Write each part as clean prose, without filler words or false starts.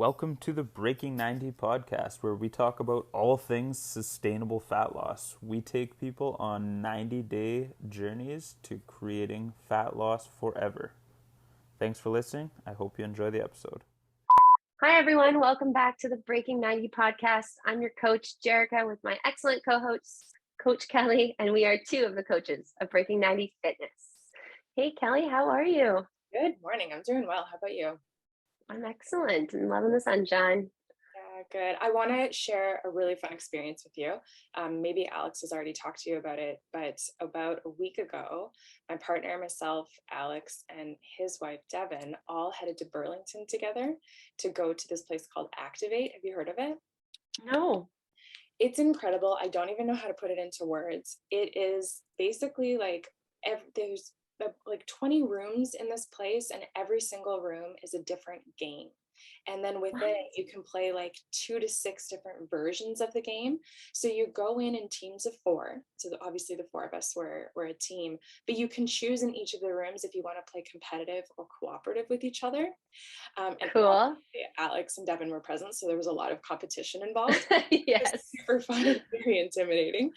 Welcome to the Breaking 90 podcast, where we talk about all things sustainable fat loss. We take people on 90-day journeys to creating fat loss forever. Thanks for listening. I hope you enjoy the episode. Hi, everyone. Welcome back to the Breaking 90 podcast. I'm your coach, Jerrika, with my excellent co-host, Coach Kelly, and we are two of the coaches of Breaking 90 Fitness. Hey, Kelly, how are you? Good morning. I'm doing well. How about you? I'm excellent and loving the sunshine. Yeah, good. I want to share a really fun experience with you. Maybe Alex has already talked to you about it, but about a week ago, my partner, myself, Alex, and his wife, Devin, all headed to Burlington together to go to this place called Activate. Have you heard of it? No. It's incredible. I don't even know how to put it into words. It is basically like there's like 20 rooms in this place, and every single room is a different game. And then within it, you can play like 2 to 6 different versions of the game. So you go in teams of 4. So obviously the 4 of us were a team, but you can choose in each of the rooms if you want to play competitive or cooperative with each other. And cool. Alex and Devin were present, so there was a lot of competition involved. Yes. Super fun and very intimidating.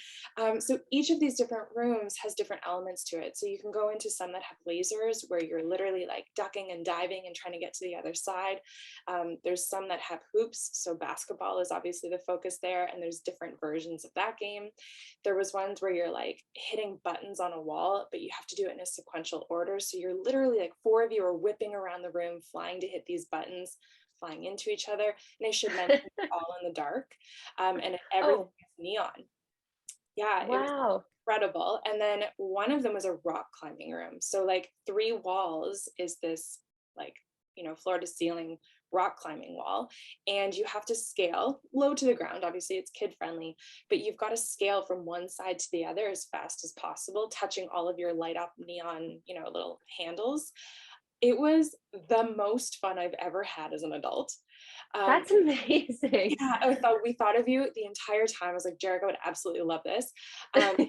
So each of these different rooms has different elements to it. So you can go into some that have lasers where you're literally like ducking and diving and trying to get to the other side. There's some that have hoops. So basketball is obviously the focus there, and there's different versions of that game. There was ones where you're like hitting buttons on a wall, but you have to do it in a sequential order. So you're literally like 4 of you are whipping around the room, flying to hit these buttons, flying into each other. And I should mention it's all in the dark. And everything is neon. Yeah, wow. It was incredible. And then one of them was a rock climbing room. So like 3 walls is this like, floor to ceiling rock climbing wall, and you have to scale low to the ground. Obviously it's kid friendly, but you've got to scale from one side to the other as fast as possible, touching all of your light up neon, little handles. It was the most fun I've ever had as an adult. That's amazing. Yeah, we thought of you the entire time. I was like, Jerrika would absolutely love this.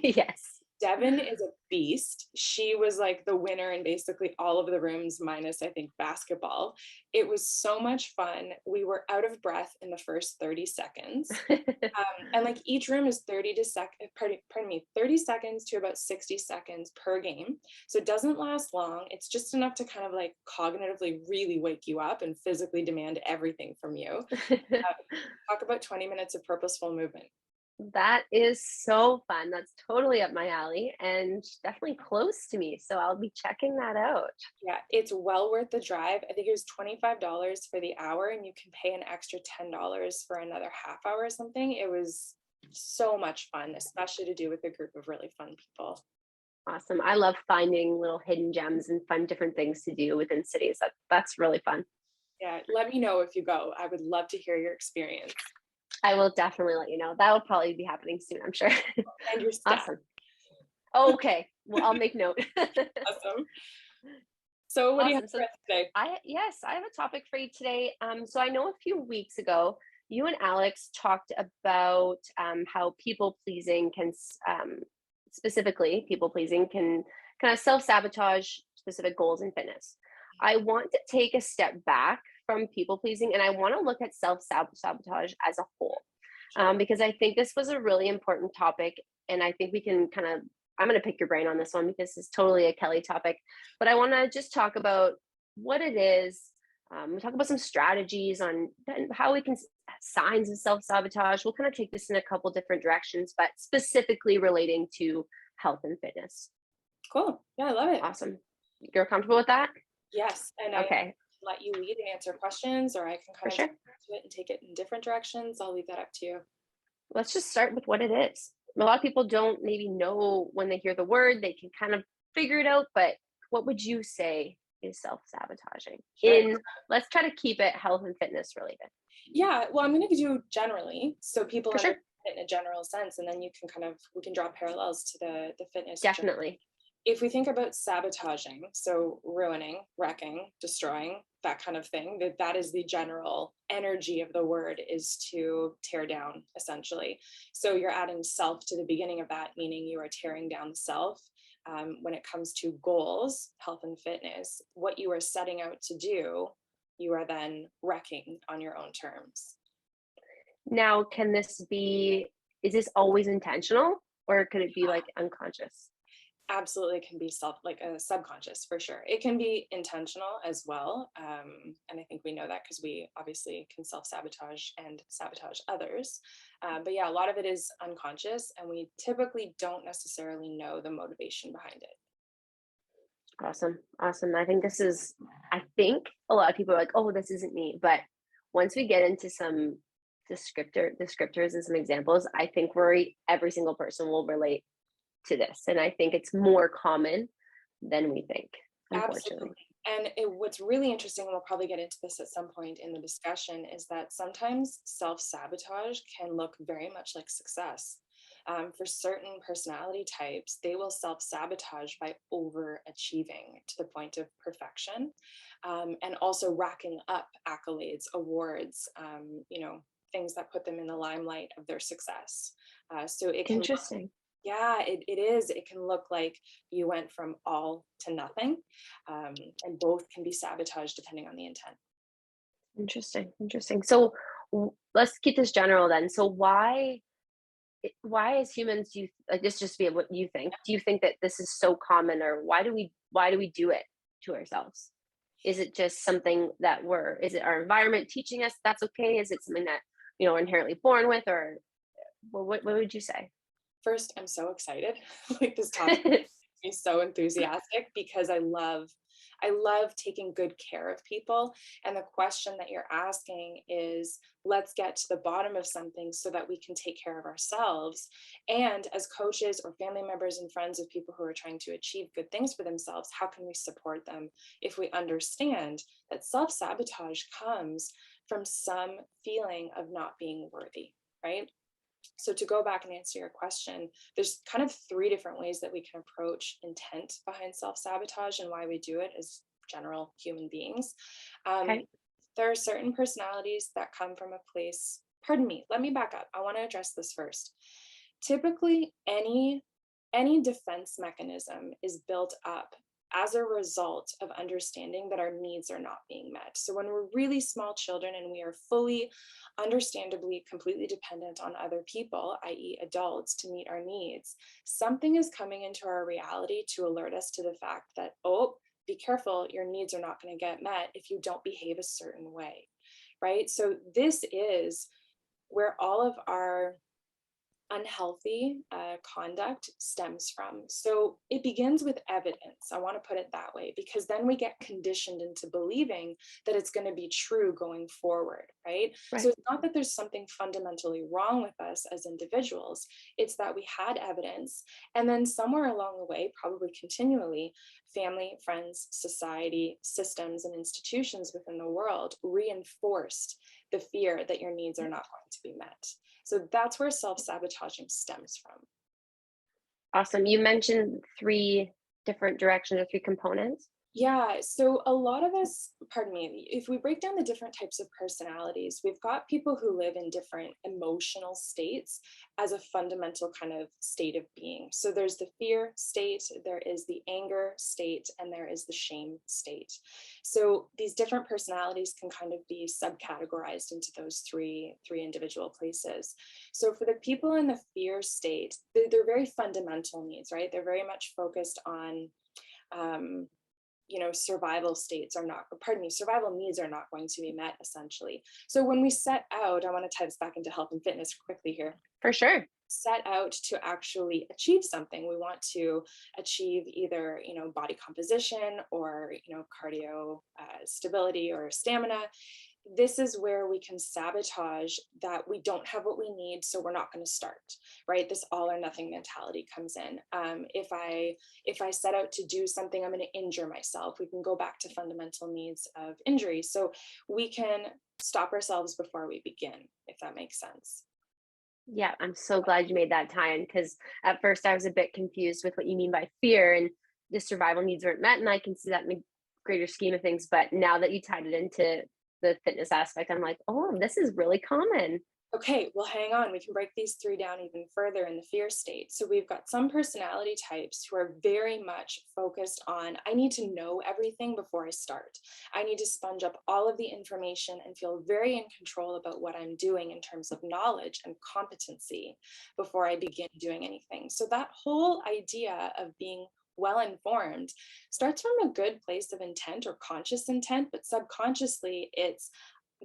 Yes. Devin is a beast. She was like the winner in basically all of the rooms, minus I think basketball. It was so much fun. We were out of breath in the first 30 seconds. And like each room is 30 seconds to about 60 seconds per game. So it doesn't last long. It's just enough to kind of like cognitively really wake you up and physically demand everything from you. Talk about 20 minutes of purposeful movement. That is so fun. That's totally up my alley and definitely close to me. So I'll be checking that out. Yeah, it's well worth the drive. I think it was $25 for the hour, and you can pay an extra $10 for another half hour or something. It was so much fun, especially to do with a group of really fun people. Awesome. I love finding little hidden gems and fun different things to do within cities. That's really fun. Yeah, let me know if you go. I would love to hear your experience. I will definitely let you know. That will probably be happening soon, I'm sure. And your staff. Awesome. Okay. Well, I'll make note. Awesome. So what do you have for us today? I have a topic for you today. So I know a few weeks ago, you and Alex talked about how specifically people pleasing can kind of self-sabotage specific goals in fitness. I want to take a step back from people pleasing, and I want to look at self-sabotage as a whole, because I think this was a really important topic, and I think we can I'm going to pick your brain on this one because it's totally a Kelly topic, but I want to just talk about what it is. We'll talk about some strategies on how we can signs of self-sabotage. We'll kind of take this in a couple different directions, but specifically relating to health and fitness. Cool. Yeah, I love it. Awesome. You're comfortable with that? Yes. And okay. I let you lead and answer questions, or I can kind of to it and take it in different directions. I'll leave that up to you. Let's just start with what it is. A lot of people don't maybe know when they hear the word, they can kind of figure it out, but what would you say is self-sabotaging? Sure. Let's try to keep it health and fitness related. Yeah, well, I'm going to do generally, so people understand it in a general sense, and then we can draw parallels to the fitness. Definitely. Journey. If we think about sabotaging, so ruining, wrecking, destroying, that kind of thing, that is the general energy of the word, is to tear down, essentially. So you're adding self to the beginning of that, meaning you are tearing down the self. When it comes to goals, health and fitness, what you are setting out to do you are then wrecking on your own terms. Now, is this always intentional, or could it be like unconscious? Absolutely can be subconscious for sure. It can be intentional as well. And I think we know that because we obviously can self-sabotage and sabotage others. But yeah, a lot of it is unconscious, and we typically don't necessarily know the motivation behind it. Awesome. I think a lot of people are like, oh, this isn't me. But once we get into some descriptors and some examples, I think every single person will relate to this. And I think it's more common than we think, unfortunately. Absolutely. And what's really interesting, and we'll probably get into this at some point in the discussion, is that sometimes self-sabotage can look very much like success. For certain personality types, they will self-sabotage by overachieving to the point of perfection, and also racking up accolades, awards, things that put them in the limelight of their success. So it can Interesting. Yeah, it is. It can look like you went from all to nothing, and both can be sabotaged depending on the intent. Interesting. So let's keep this general then. So why as humans do you like this? Just be what you think. Do you think that this is so common, or why do we do it to ourselves? Is it just something that is it our environment teaching us that's okay? Is it something that we're inherently born with, or what would you say? First, I'm so excited. Like, this topic makes me so enthusiastic because I love taking good care of people. And the question that you're asking is, let's get to the bottom of something so that we can take care of ourselves. And as coaches or family members and friends of people who are trying to achieve good things for themselves, how can we support them if we understand that self-sabotage comes from some feeling of not being worthy, right? So to go back and answer your question, there's kind of 3 different ways that we can approach intent behind self-sabotage and why we do it as general human beings. Okay. There are certain personalities that come from a place, let me back up. I want to address this first. Typically, any defense mechanism is built up as a result of understanding that our needs are not being met. So when we're really small children and we are fully, understandably, completely dependent on other people, i.e. adults, to meet our needs, something is coming into our reality to alert us to the fact that, oh, be careful, your needs are not going to get met if you don't behave a certain way, right? So this is where all of our unhealthy conduct stems from. So it begins with evidence. I want to put it that way, because then we get conditioned into believing that it's going to be true going forward, right? So it's not that there's something fundamentally wrong with us as individuals. It's that we had evidence, and then somewhere along the way, probably continually, family, friends, society, systems, and institutions within the world reinforced the fear that your needs are not going to be met. So that's where self-sabotaging stems from. Awesome. You mentioned 3 different directions or 3 components. Yeah, so a lot of us, if we break down the different types of personalities, we've got people who live in different emotional states as a fundamental kind of state of being. So there's the fear state, there is the anger state, and there is the shame state. So these different personalities can kind of be subcategorized into those three individual places. So for the people in the fear state, they're very fundamental needs, right? They're very much focused on survival needs are not going to be met, essentially. So when we set out, I want to tie this back into health and fitness quickly here. For sure. Set out to actually achieve something. We want to achieve either, body composition or, cardio stability or stamina. This is where we can sabotage that we don't have what we need, so we're not going to start, right? This all or nothing mentality comes in. If I set out to do something, I'm going to injure myself. We can go back to fundamental needs of injury. So we can stop ourselves before we begin, if that makes sense. Yeah, I'm so glad you made that tie-in, because at first I was a bit confused with what you mean by fear and the survival needs weren't met, and I can see that in the greater scheme of things. But now that you tied it into the fitness aspect, I'm like, oh, this is really common. Okay, well, hang on. We can break these three down even further in the fear state. So we've got some personality types who are very much focused on, I need to know everything before I start. I need to sponge up all of the information and feel very in control about what I'm doing in terms of knowledge and competency before I begin doing anything. So that whole idea of being well informed starts from a good place of intent or conscious intent, but subconsciously it's,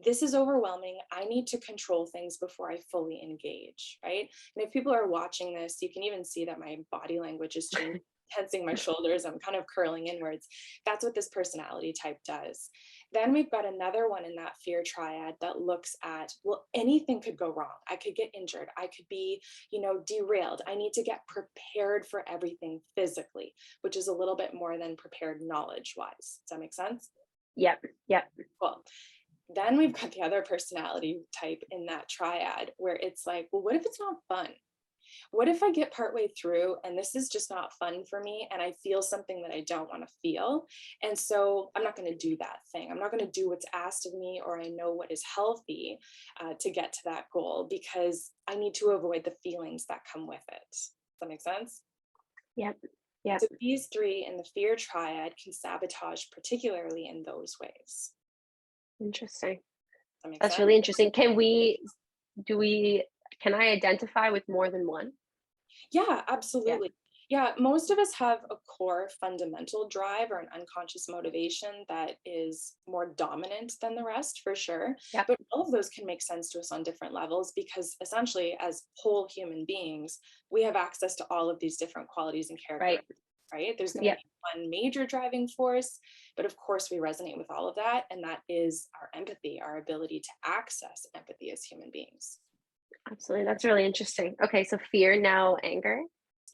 this is overwhelming. I need to control things before I fully engage, right? And if people are watching this, you can even see that my body language is changing, tensing my shoulders. I'm kind of curling inwards. That's what this personality type does. Then we've got another one in that fear triad that looks at, well, anything could go wrong. I could get injured. I could be, derailed. I need to get prepared for everything physically, which is a little bit more than prepared knowledge-wise. Does that make sense? Yep. Cool. Then we've got the other personality type in that triad where it's like, well, what if it's not fun? What if I get partway through and this is just not fun for me and I feel something that I don't want to feel? And so I'm not going to do that thing. I'm not going to do what's asked of me, or I know what is healthy to get to that goal, because I need to avoid the feelings that come with it. Does that make sense? Yep. So these three in the fear triad can sabotage, particularly in those ways. Interesting. That's really interesting. Can I identify with more than one? Yeah, absolutely. Yeah, most of us have a core fundamental drive or an unconscious motivation that is more dominant than the rest, for sure. Yep. But all of those can make sense to us on different levels, because essentially, as whole human beings, we have access to all of these different qualities and characteristics. Right? There's going to be one major driving force, but of course we resonate with all of that. And that is our empathy, our ability to access empathy as human beings. Absolutely. That's really interesting. Okay. So fear, now anger.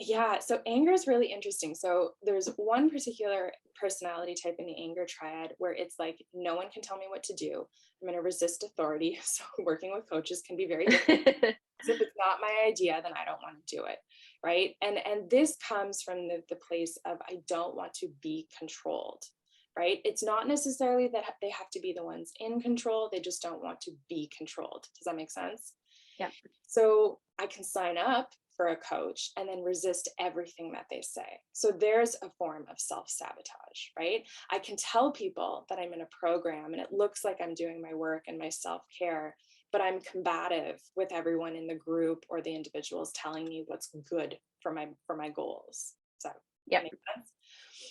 Yeah, so anger is really interesting. So there's one particular personality type in the anger triad where it's like, no one can tell me what to do. I'm going to resist authority. So working with coaches can be very difficult. So if it's not my idea, then I don't want to do it, right? And this comes from the place of, I don't want to be controlled, right? It's not necessarily that they have to be the ones in control. They just don't want to be controlled. Does that make sense? Yeah. So I can sign up for a coach and then resist everything that they say. So there's a form of self-sabotage, right? I can tell people that I'm in a program and it looks like I'm doing my work and my self-care, but I'm combative with everyone in the group or the individuals telling me what's good for my goals. So that makes sense?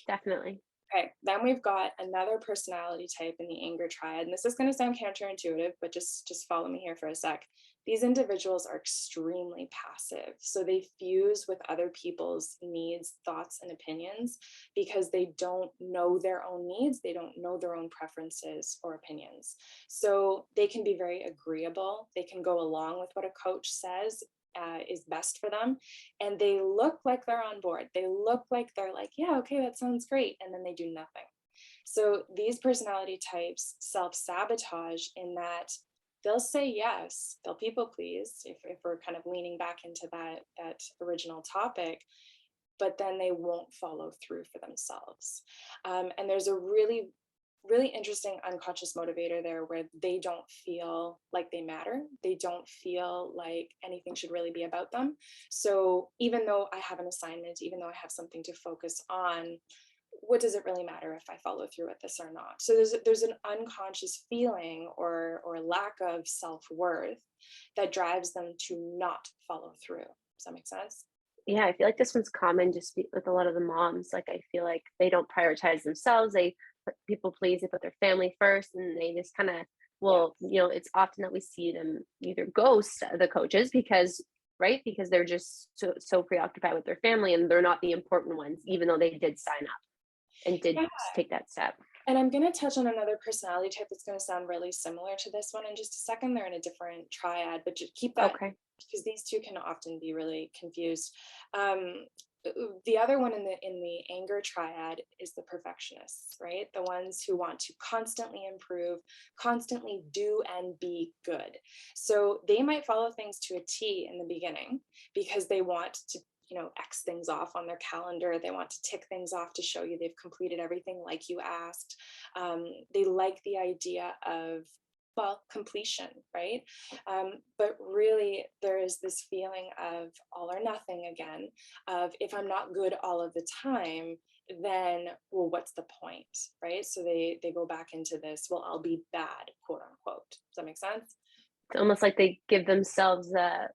Definitely. Okay, then we've got another personality type in the anger triad, and this is going to sound counterintuitive, but just follow me here for a sec. These individuals are extremely passive, so they fuse with other people's needs, thoughts, and opinions because they don't know their own needs, they don't know their own preferences or opinions. So they can be very agreeable, they can go along with what a coach says is best for them, and they look like they're on board. They look like they're like, yeah, okay, that sounds great, and then they do nothing. So these personality types self-sabotage in that they'll say yes, they'll people please, if we're kind of leaning back into that original topic, but then they won't follow through for themselves. And there's a really interesting unconscious motivator there where they don't feel like they matter. They don't feel like anything should really be about them. So even though I have an assignment, even though I have something to focus on, what does it really matter if I follow through with this or not? So there's an unconscious feeling or lack of self-worth that drives them to not follow through. Does that make sense? Yeah, I feel like this one's common just with a lot of the moms. Like, I feel like they don't prioritize themselves. They put people please, they put their family first, and they just kind of, it's often that we see them either ghost the coaches because they're just so preoccupied with their family and they're not the important ones, even though they did sign up and did take that step. And I'm going to touch on another personality type that's going to sound really similar to this one in just a second. They're in a different triad, but just keep that, because these two can often be really confused. The other one in the anger triad is the perfectionists, right? The ones who want to constantly improve, constantly do and be good. So they might follow things to a T in the beginning because they want to X things off on their calendar. They want to tick things off to show you they've completed everything like you asked. They like the idea of completion, right? But really there is this feeling of all or nothing again, of if I'm not good all of the time, then, well, what's the point, right? So they go back into this, well, I'll be bad, quote unquote. Does that make sense? It's almost like they give themselves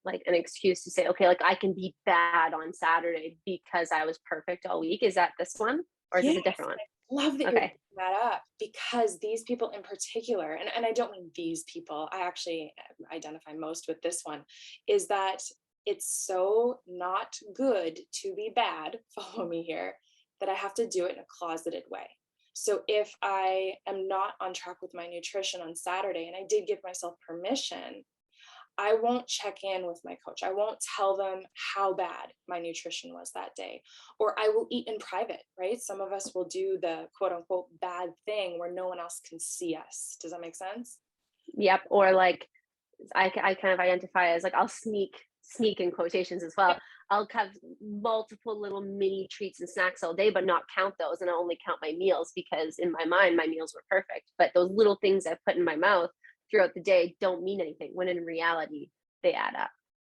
like an excuse to say, okay, like I can be bad on Saturday because I was perfect all week. Is that this one, or is this a different one? Love that you're Okay. bringing that up, because these people in particular, and I don't mean these people, I actually identify most with this one, is that it's so not good to be bad, follow me here, that I have to do it in a closeted way. So if I am not on track with my nutrition on Saturday, and I did give myself permission, I won't check in with my coach. I won't tell them how bad my nutrition was that day, or I will eat in private, right? Some of us will do the quote unquote bad thing where no one else can see us. Does that make sense? Yep. Or like I kind of identify as like I'll sneak in quotations as well. I'll have multiple little mini treats and snacks all day, but not count those. And I only count my meals because in my mind, my meals were perfect. But those little things I put in my mouth throughout the day don't mean anything, when in reality, they add up.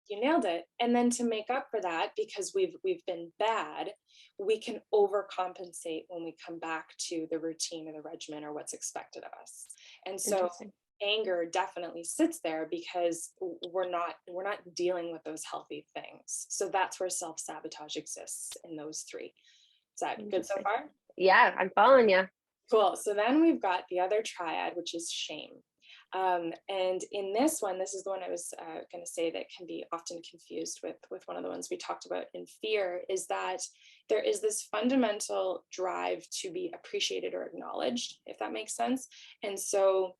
You nailed it. And then to make up for that, because we've been bad, we can overcompensate when we come back to the routine or the regimen or what's expected of us. And so anger definitely sits there because we're not dealing with those healthy things. So that's where self-sabotage exists in those three. Is that good so far? Yeah, I'm following you. Cool. So then we've got the other triad, which is shame. And in this one, this is the one I was going to say that can be often confused with one of the ones we talked about in fear, is that there is this fundamental drive to be appreciated or acknowledged, if that makes sense. And so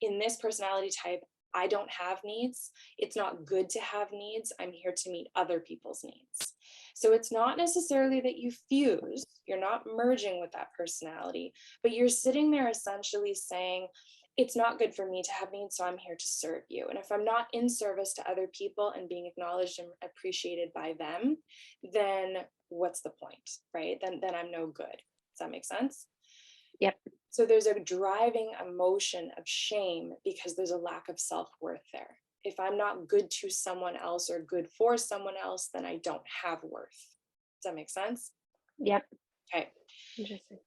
in this personality type, I don't have needs. It's not good to have needs. I'm here to meet other people's needs. So it's not necessarily that you fuse, you're not merging with that personality, but you're sitting there essentially saying, it's not good for me to have needs, so I'm here to serve you. And if I'm not in service to other people and being acknowledged and appreciated by them, then what's the point, right? Then I'm no good. Does that make sense? Yep. So there's a driving emotion of shame because there's a lack of self-worth there. If I'm not good to someone else or good for someone else, then I don't have worth. Does that make sense? Yep. Okay. Interesting.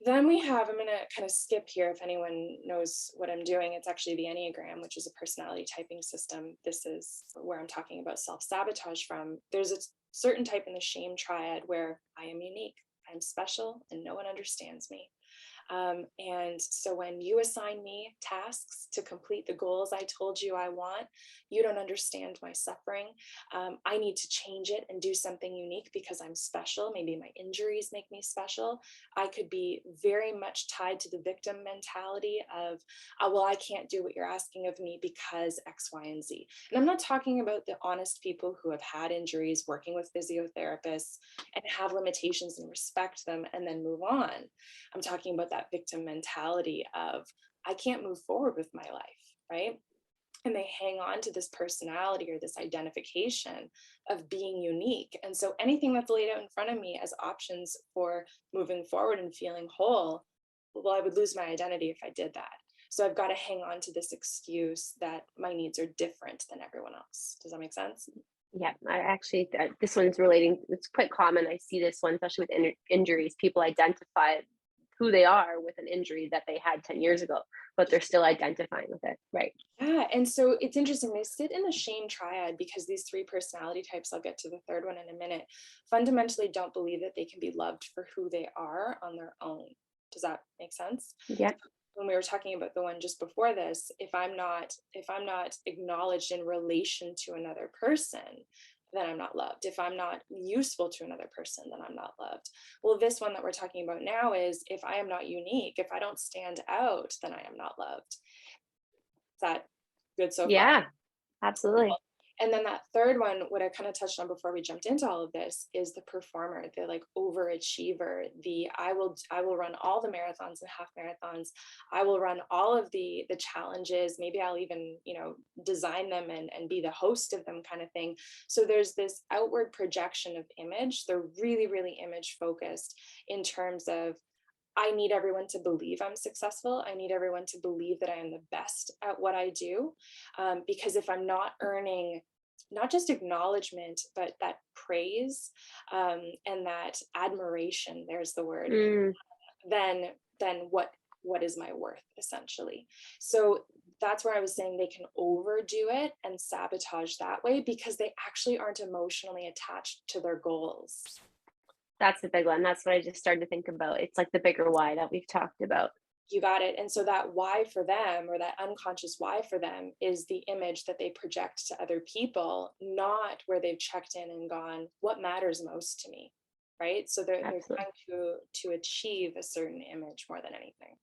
Then we have, I'm going to kind of skip here if anyone knows what I'm doing. It's actually the Enneagram, which is a personality typing system. This is where I'm talking about self-sabotage from. There's a certain type in the shame triad where I am unique, I'm special, and no one understands me. And so when you assign me tasks to complete the goals I told you I want, you don't understand my suffering. I need to change it and do something unique because I'm special. Maybe my injuries make me special. I could be very much tied to the victim mentality of, well, I can't do what you're asking of me because X, Y, and Z. And I'm not talking about the honest people who have had injuries, working with physiotherapists and have limitations and respect them and then move on. I'm talking about that victim mentality of, I can't move forward with my life, right? And they hang on to this personality or this identification of being unique. And so anything that's laid out in front of me as options for moving forward and feeling whole, well, I would lose my identity if I did that. So I've got to hang on to this excuse that my needs are different than everyone else. Does that make sense? Yeah, I actually, this one's relating, it's quite common. I see this one, especially with injuries. People identify who they are with an injury that they had 10 years ago, but they're still identifying with it, right? Yeah, and so it's interesting. They sit in the shame triad because these three personality types, I'll get to the third one in a minute, fundamentally don't believe that they can be loved for who they are on their own. Does that make sense? Yeah. When we were talking about the one just before this, if I'm not acknowledged in relation to another person, then I'm not loved. If I'm not useful to another person, then I'm not loved. Well, this one that we're talking about now is, if I am not unique, if I don't stand out, then I am not loved. Is that good so far? Yeah, absolutely. And then that third one, what I kind of touched on before we jumped into all of this, is the performer, the like overachiever, the I will run all the marathons and half marathons. I will run all of the challenges. Maybe I'll even, design them and be the host of them kind of thing. So there's this outward projection of image. They're really, really image focused in terms of, I need everyone to believe I'm successful. I need everyone to believe that I am the best at what I do. Because if I'm not earning not just acknowledgement, but that praise, and that admiration, there's the word, then what is my worth, essentially? So that's where I was saying they can overdo it and sabotage that way because they actually aren't emotionally attached to their goals. That's the big one. That's what I just started to think about. It's like the bigger why that we've talked about. You got it. And so that why for them, or that unconscious why for them, is the image that they project to other people, not where they've checked in and gone, what matters most to me, right? So they're trying to achieve a certain image more than anything.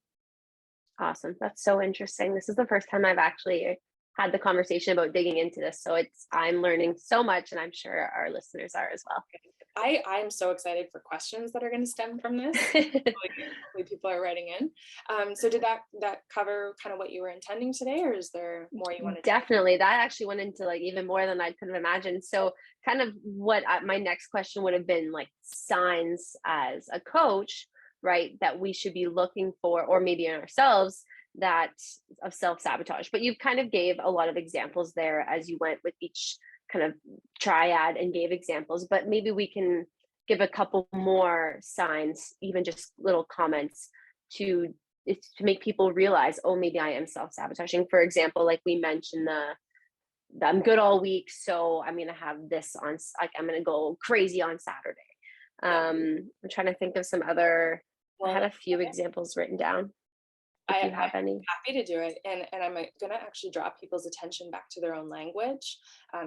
Awesome. That's so interesting. This is the first time I've actually had the conversation about digging into this. So I'm learning so much, and I'm sure our listeners are as well. I'm so excited for questions that are going to stem from this. Hopefully people are writing in. So did that cover kind of what you were intending today, or is there more you wanted to? Definitely. That actually went into like even more than I could have imagined. So kind of what my next question would have been, like, signs as a coach, right, that we should be looking for, or maybe in ourselves, that of self-sabotage. But you kind of gave a lot of examples there as you went with each kind of triad and gave examples, but maybe we can give a couple more signs, even just little comments to make people realize, oh, maybe I am self-sabotaging. For example, like we mentioned the I'm good all week, so I'm going to have this on, like, I'm going to go crazy on Saturday. I'm trying to think of some other, I had a few examples written down. If you have any. I'm happy to do it. And I'm going to actually draw people's attention back to their own language.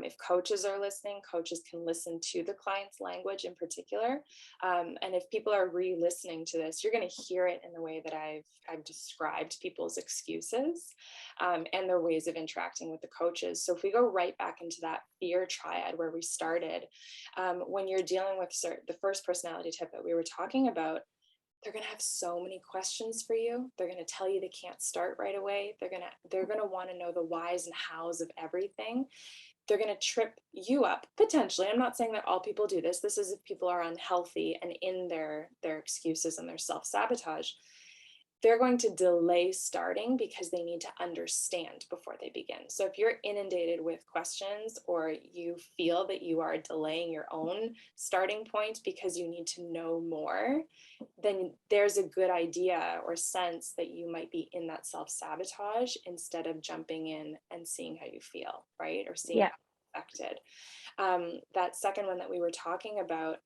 If coaches are listening, coaches can listen to the client's language in particular. And if people are re-listening to this, you're going to hear it in the way that I've described people's excuses, and their ways of interacting with the coaches. So if we go right back into that fear triad where we started, when you're dealing with the first personality type that we were talking about, they're going to have so many questions for you. They're going to tell you they can't start right away. They're going to want to know the whys and hows of everything. They're going to trip you up, potentially. I'm not saying that all people do this. This is if people are unhealthy and in their excuses and their self-sabotage. They're going to delay starting because they need to understand before they begin. So if you're inundated with questions, or you feel that you are delaying your own starting point because you need to know more, then there's a good idea or sense that you might be in that self-sabotage instead of jumping in and seeing how you feel, right? Or seeing how you're affected. That second one that we were talking about,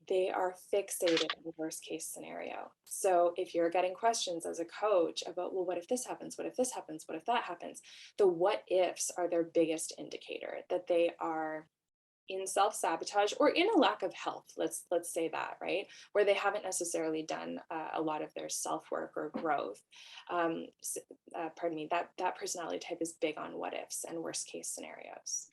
they are fixated in the worst case scenario. So if you're getting questions as a coach about, well, what if this happens? What if this happens? What if that happens? The what ifs are their biggest indicator that they are in self-sabotage or in a lack of health. Let's say that, right? Where they haven't necessarily done a lot of their self-work or growth. That personality type is big on what ifs and worst case scenarios.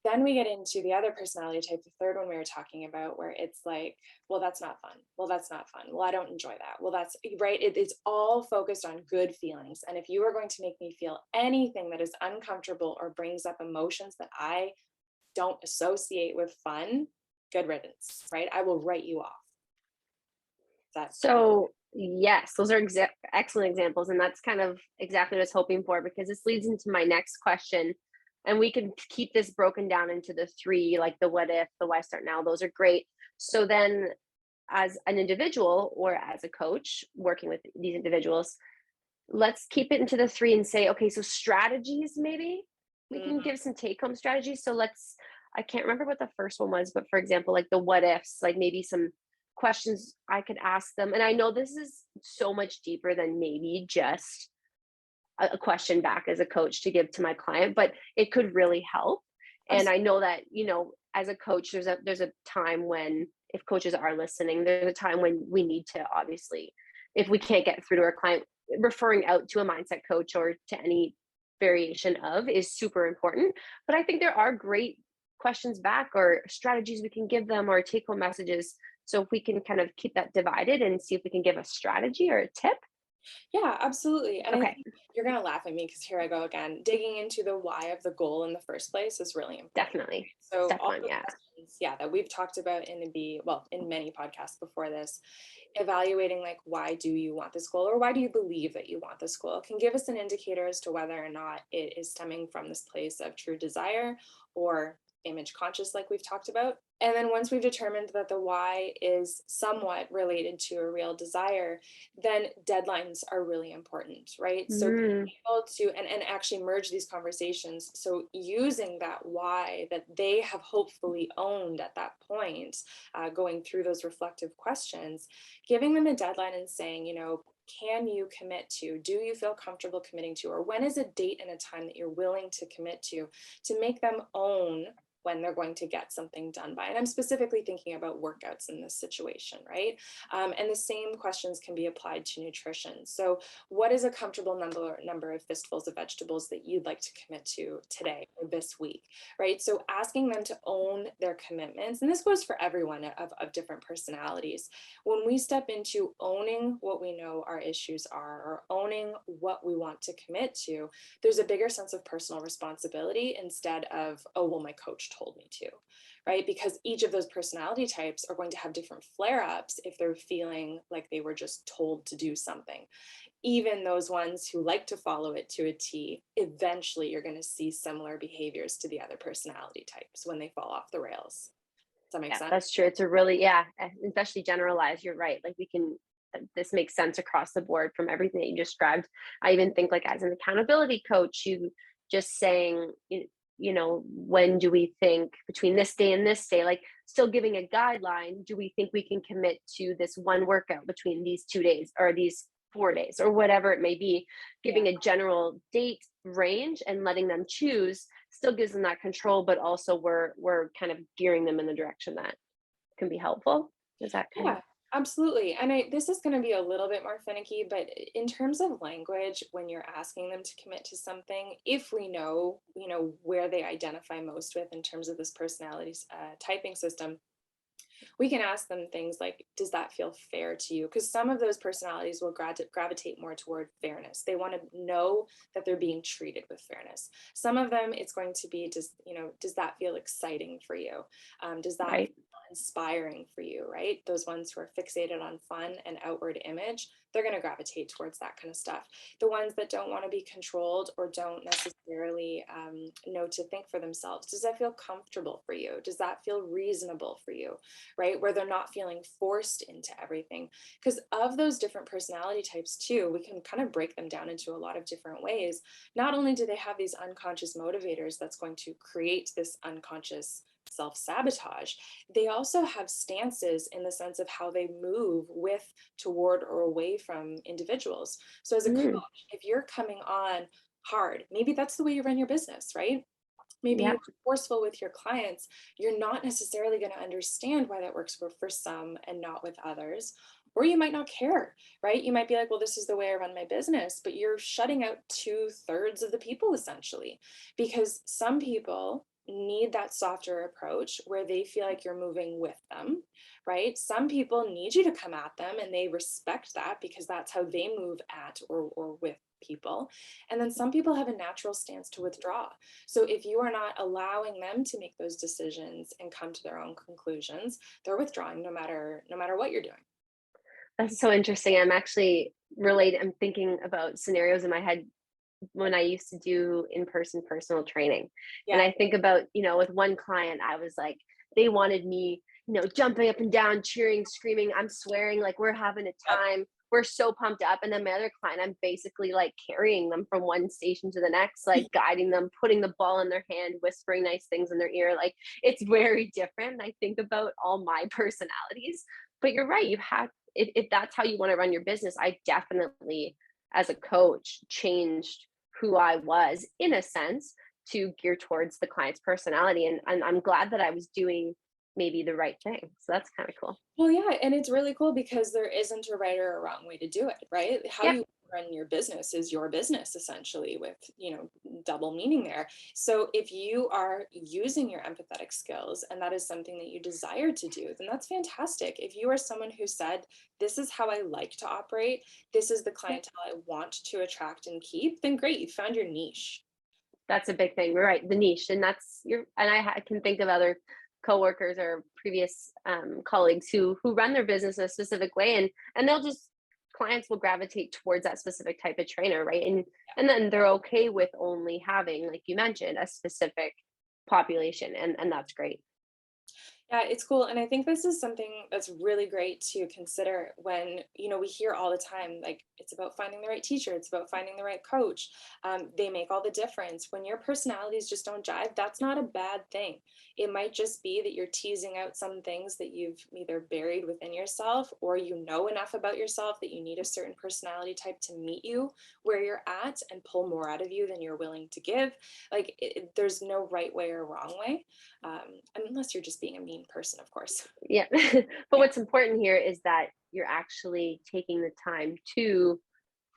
Then we get into the other personality type, the third one we were talking about, where it's like, well, that's not fun. Well, that's not fun. Well, I don't enjoy that. Well, that's right. It's all focused on good feelings. And if you are going to make me feel anything that is uncomfortable or brings up emotions that I don't associate with fun, good riddance, right? I will write you off. So yes, those are excellent examples. And that's kind of exactly what I was hoping for, because this leads into my next question. And we can keep this broken down into the three, like the what if, the why start now. Those are great. So then as an individual or as a coach working with these individuals, let's keep it into the three and say, okay, so strategies, maybe we can give some take-home strategies. So I can't remember what the first one was, but for example, like the what ifs, like maybe some questions I could ask them. And I know this is so much deeper than maybe just a question back as a coach to give to my client, but it could really help. And I know that, as a coach, there's a time when, if coaches are listening, there's a time when we need to, obviously, if we can't get through to our client, referring out to a mindset coach or to any variation of is super important. But I think there are great questions back or strategies we can give them, or take home messages. So if we can kind of keep that divided and see if we can give a strategy or a tip. Yeah, absolutely. And okay. you're going to laugh at me because here I go again. Digging into the why of the goal in the first place is really important. Definitely. So all Definitely, the yeah. questions, that we've talked about in many podcasts before this, evaluating like, why do you want this goal, or why do you believe that you want this goal, can give us an indicator as to whether or not it is stemming from this place of true desire or image conscious, like we've talked about. And then once we've determined that the why is somewhat related to a real desire, then deadlines are really important, right? So being able to, and actually merge these conversations. So using that why that they have hopefully owned at that point, going through those reflective questions, giving them a deadline and saying, can you commit to, do you feel comfortable committing to, or when is a date and a time that you're willing to commit to make them own when they're going to get something done by. And I'm specifically thinking about workouts in this situation, right? And the same questions can be applied to nutrition. So what is a comfortable number of fistfuls of vegetables that you'd like to commit to today or this week, right? So asking them to own their commitments, and this goes for everyone of different personalities. When we step into owning what we know our issues are, or owning what we want to commit to, there's a bigger sense of personal responsibility instead of, oh, well, my coach told me to, right? Because each of those personality types are going to have different flare-ups if they're feeling like they were just told to do something. Even those ones who like to follow it to a T, eventually you're going to see similar behaviors to the other personality types when they fall off the rails. Does that make sense? That's true. It's a really, especially generalized. You're right. Like this makes sense across the board from everything that you described. I even think like as an accountability coach, you just saying, when do we think between this day and this day, like still giving a guideline, do we think we can commit to this one workout between these 2 days or these 4 days or whatever it may be, giving a general date range and letting them choose still gives them that control, but also we're kind of gearing them in the direction that can be helpful. Is that kind of? Absolutely. And this is going to be a little bit more finicky, but in terms of language, when you're asking them to commit to something, if we know, where they identify most with in terms of this personality typing system, we can ask them things like, does that feel fair to you? Because some of those personalities will gravitate more toward fairness. They want to know that they're being treated with fairness. Some of them, it's going to be, does that feel exciting for you? Does that feel inspiring for you, right? Those ones who are fixated on fun and outward image, they're going to gravitate towards that kind of stuff. The ones that don't want to be controlled or don't necessarily know to think for themselves, does that feel comfortable for you? Does that feel reasonable for you, right? Where they're not feeling forced into everything. Because of those different personality types too, we can kind of break them down into a lot of different ways. Not only do they have these unconscious motivators that's going to create this unconscious self-sabotage, they also have stances in the sense of how they move with, toward, or away from individuals. So as a coach, if you're coming on hard, maybe that's the way you run your business, right? Maybe you're forceful with your clients. You're not necessarily going to understand why that works for some and not with others. Or you might not care, right? You might be like, well, this is the way I run my business, but you're shutting out 2/3 of the people essentially, because some people need that softer approach where they feel like you're moving with them, right? Some people need you to come at them and they respect that because that's how they move at or with people. And then some people have a natural stance to withdraw. So if you are not allowing them to make those decisions and come to their own conclusions, they're withdrawing no matter what you're doing. That's so interesting. I'm thinking about scenarios in my head when I used to do in-person personal training. And I think about, with one client, I was like, they wanted me, jumping up and down, cheering, screaming, I'm swearing, like we're having a time. We're so pumped up. And then my other client, I'm basically like carrying them from one station to the next, like guiding them, putting the ball in their hand, whispering nice things in their ear. Like it's very different. I think about all my personalities, but you're right. If that's how you want to run your business, I definitely, as a coach, changed who I was in a sense to gear towards the client's personality. And I'm glad that I was doing maybe the right thing. So that's kind of cool. Well, yeah. And it's really cool because there isn't a right or a wrong way to do it, right? How you run your business is your business, essentially, with, double meaning there. So if you are using your empathetic skills and that is something that you desire to do, then that's fantastic. If you are someone who said, this is how I like to operate, this is the clientele I want to attract and keep, then great, you found your niche. That's a big thing. We're right. The niche. And I can think of other coworkers or previous colleagues who run their business in a specific way, and clients will gravitate towards that specific type of trainer, right? And then they're okay with only having, like you mentioned, a specific population, and that's great. Yeah, it's cool. And I think this is something that's really great to consider when, we hear all the time, like, it's about finding the right teacher, it's about finding the right coach. They make all the difference. When your personalities just don't jive, that's not a bad thing. It might just be that you're teasing out some things that you've either buried within yourself, or you know enough about yourself that you need a certain personality type to meet you where you're at and pull more out of you than you're willing to give. Like, there's no right way or wrong way, unless you're just being a mean person, of course. Yeah. But what's important here is that you're actually taking the time to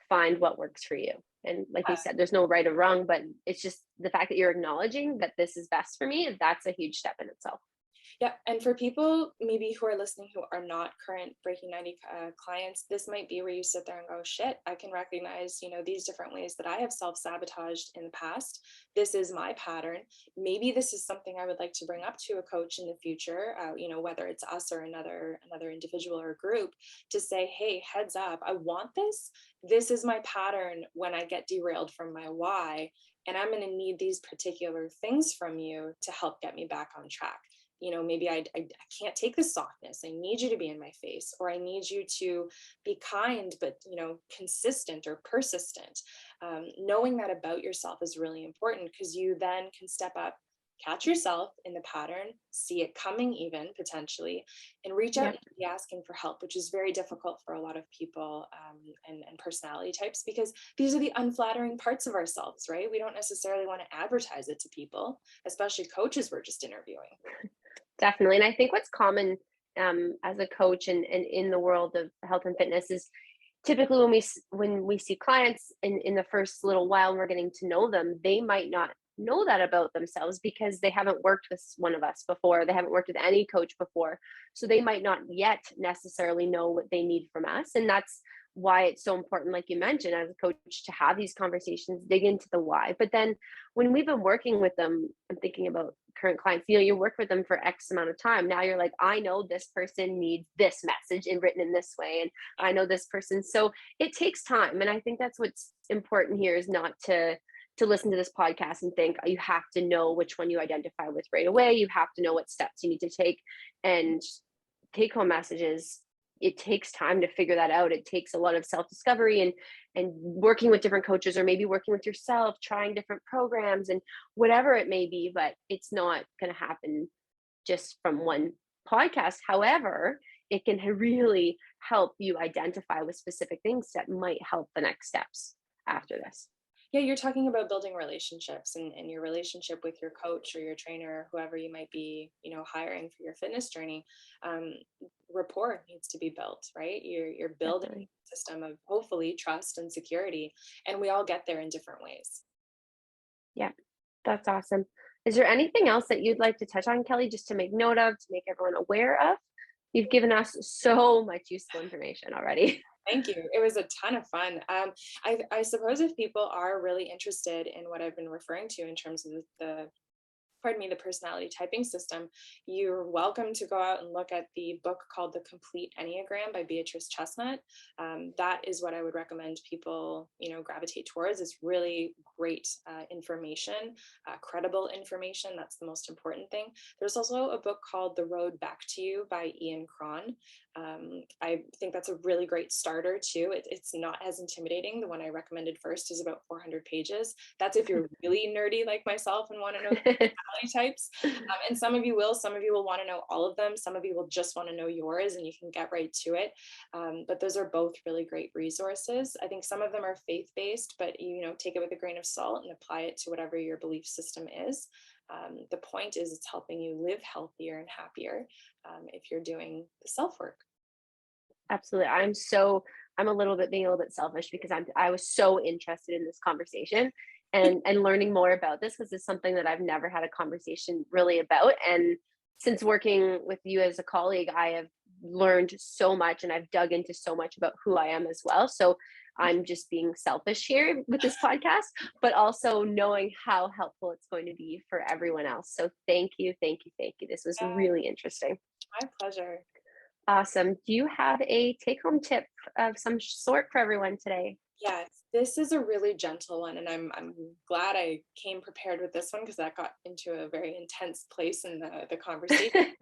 find what works for you. And like you said, there's no right or wrong, but it's just the fact that you're acknowledging that this is best for me. That's a huge step in itself. Yeah, and for people maybe who are listening who are not current Breaking 90 clients, this might be where you sit there and go, shit, I can recognize, these different ways that I have self-sabotaged in the past. This is my pattern. Maybe this is something I would like to bring up to a coach in the future, whether it's us or another individual or group, to say, hey, heads up, I want this. This is my pattern when I get derailed from my why, and I'm going to need these particular things from you to help get me back on track. Maybe I can't take the softness. I need you to be in my face, or I need you to be kind, but, consistent or persistent. Knowing that about yourself is really important, because you then can step up, catch yourself in the pattern, see it coming even potentially, and reach out and be asking for help, which is very difficult for a lot of people and personality types, because these are the unflattering parts of ourselves, right? We don't necessarily want to advertise it to people, especially coaches we're just interviewing. Definitely. And I think what's common as a coach and in the world of health and fitness is typically when we see clients in the first little while and we're getting to know them, they might not know that about themselves because they haven't worked with one of us before. They haven't worked with any coach before. So they might not yet necessarily know what they need from us. And that's why it's so important, like you mentioned, as a coach, to have these conversations, dig into the why. But then when we've been working with them, I'm thinking about current clients, you work with them for X amount of time. Now you're like, I know this person needs this message and written in this way. And I know this person. So it takes time. And I think that's what's important here, is not to listen to this podcast and think you have to know which one you identify with right away. You have to know what steps you need to take. And take home messages, it takes time to figure that out. It takes a lot of self-discovery and working with different coaches, or maybe working with yourself, trying different programs and whatever it may be, but it's not going to happen just from one podcast. However, it can really help you identify with specific things that might help the next steps after this. Yeah, you're talking about building relationships and your relationship with your coach or your trainer, whoever you might be, hiring for your fitness journey. Rapport needs to be built, right? You're building Definitely. a system of hopefully trust and security, and we all get there in different ways. Yeah, that's awesome. Is there anything else that you'd like to touch on, Kelly, just to make note of, to make everyone aware of? You've given us so much useful information already. Thank you. It was a ton of fun. I suppose if people are really interested in what I've been referring to in terms of the personality typing system, you're welcome to go out and look at the book called The Complete Enneagram by Beatrice Chestnut. That is what I would recommend people, gravitate towards. It's really great information, credible information. That's the most important thing. There's also a book called The Road Back to You by Ian Cron. I think that's a really great starter too. It's not as intimidating. The one I recommended first is about 400 pages. That's if you're really nerdy like myself and want to know personality types. And some of you will want to know all of them. Some of you will just want to know yours, and you can get right to it. But those are both really great resources. I think some of them are faith-based, but take it with a grain of salt and apply it to whatever your belief system is. The point is, it's helping you live healthier and happier if you're doing the self-work. Absolutely. I'm so I'm a little bit being a little bit selfish because I was so interested in this conversation and learning more about this, because it's something that I've never had a conversation really about. And since working with you as a colleague, I have learned so much, and I've dug into so much about who I am as well. So I'm just being selfish here with this podcast, but also knowing how helpful it's going to be for everyone else. So thank you, thank you, thank you. This was really interesting. My pleasure. Awesome. Do you have a take-home tip of some sort for everyone today? Yes, this is a really gentle one, and I'm glad I came prepared with this one, because that got into a very intense place in the conversation.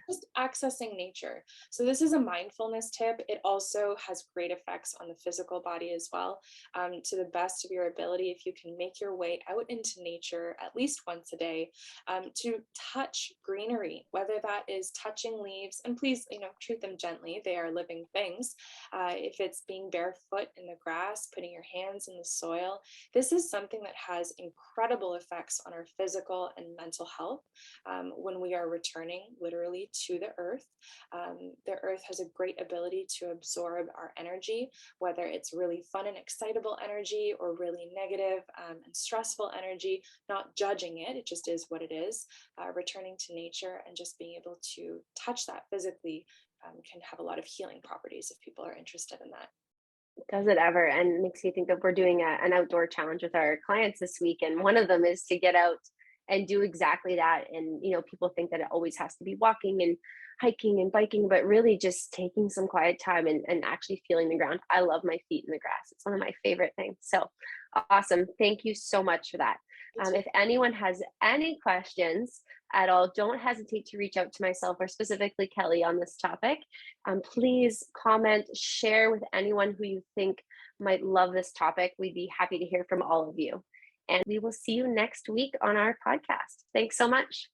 Just accessing nature. So this is a mindfulness tip. It also has great effects on the physical body as well. To the best of your ability, if you can make your way out into nature at least once a day, to touch greenery, whether that is touching leaves, and please, treat them gently. They are living things. If it's being barefoot in the grass, putting your hands in the soil, this is something that has incredible effects on our physical and mental health when we are returning literally to the earth. The earth has a great ability to absorb our energy, whether it's really fun and excitable energy or really negative and stressful energy, not judging it. It just is what it is. Returning to nature and just being able to touch that physically can have a lot of healing properties if people are interested in that. Does it ever? And makes me think that we're doing an outdoor challenge with our clients this week. And one of them is to get out and do exactly that. And, people think that it always has to be walking and hiking and biking, but really just taking some quiet time and actually feeling the ground. I love my feet in the grass. It's one of my favorite things. So awesome. Thank you so much for that. If anyone has any questions at all, don't hesitate to reach out to myself or specifically Kelly on this topic. Please comment, share with anyone who you think might love this topic. We'd be happy to hear from all of you. And we will see you next week on our podcast. Thanks so much.